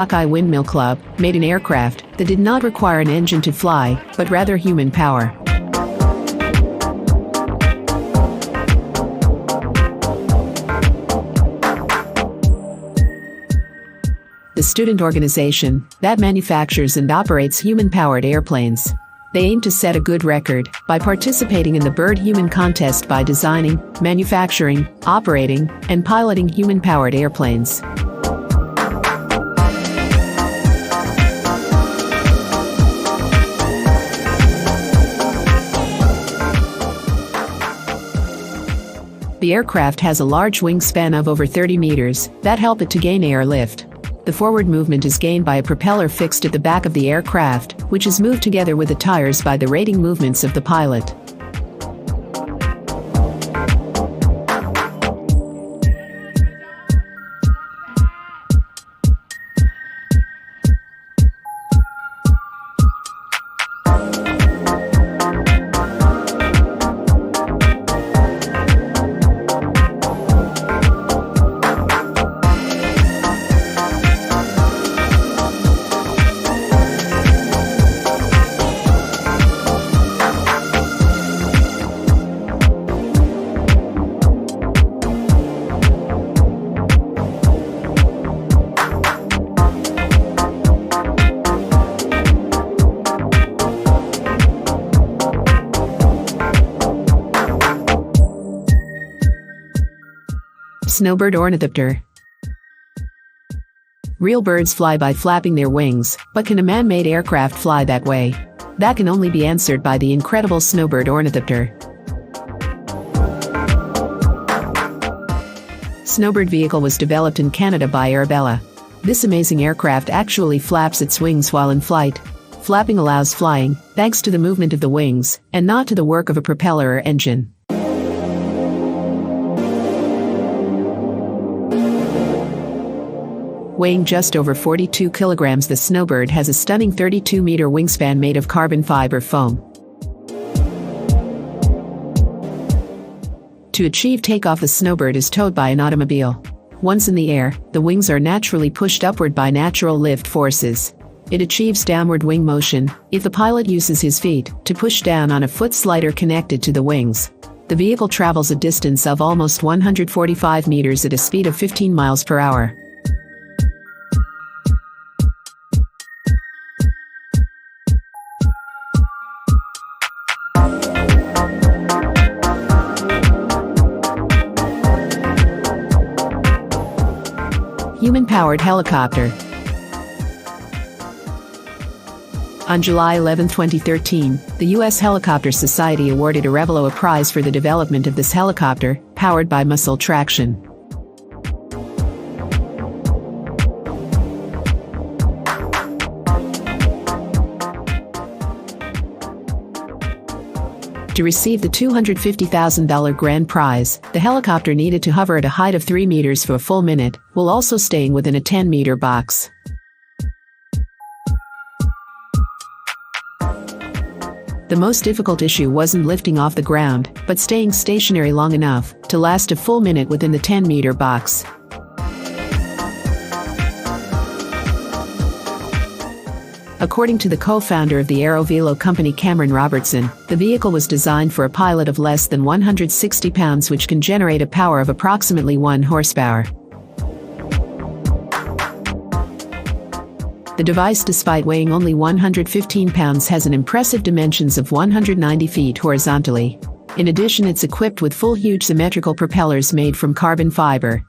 Hawkeye Windmill Club made an aircraft that did not require an engine to fly, but rather human power. The student organization that manufactures and operates human-powered airplanes. They aim to set a good record by participating in the Bird Human Contest by designing, manufacturing, operating, and piloting human-powered airplanes. The aircraft has a large wingspan of over 30 meters that help it to gain airlift. The forward movement is gained by a propeller fixed at the back of the aircraft, which is moved together with the tires by the rating movements of the pilot. Snowbird ornithopter. Real birds fly by flapping their wings, but can a man-made aircraft fly that way? That can only be answered by the incredible snowbird ornithopter. Snowbird vehicle was developed in Canada by Arabella. This amazing aircraft actually flaps its wings while in flight. Flapping allows flying, thanks to the movement of the wings, and not to the work of a propeller or engine. Weighing just over 42 kilograms, the Snowbird has a stunning 32-meter wingspan made of carbon fiber foam. To achieve takeoff, the Snowbird is towed by an automobile. Once in the air, the wings are naturally pushed upward by natural lift forces. It achieves downward wing motion if the pilot uses his feet to push down on a foot slider connected to the wings. The vehicle travels a distance of almost 145 meters at a speed of 15 miles per hour. Human-powered helicopter. On July 11, 2013, the U.S. Helicopter Society awarded Arevalo a prize for the development of this helicopter, powered by muscle traction. To receive the $250,000 grand prize, the helicopter needed to hover at a height of 3 meters for a full minute, while also staying within a 10-meter box. The most difficult issue wasn't lifting off the ground, but staying stationary long enough to last a full minute within the 10-meter box. According to the co-founder of the AeroVelo company, Cameron Robertson, the vehicle was designed for a pilot of less than 160 pounds, which can generate a power of approximately 1 horsepower. The device, despite weighing only 115 pounds, has an impressive dimensions of 190 feet horizontally. In addition, it's equipped with full huge symmetrical propellers made from carbon fiber,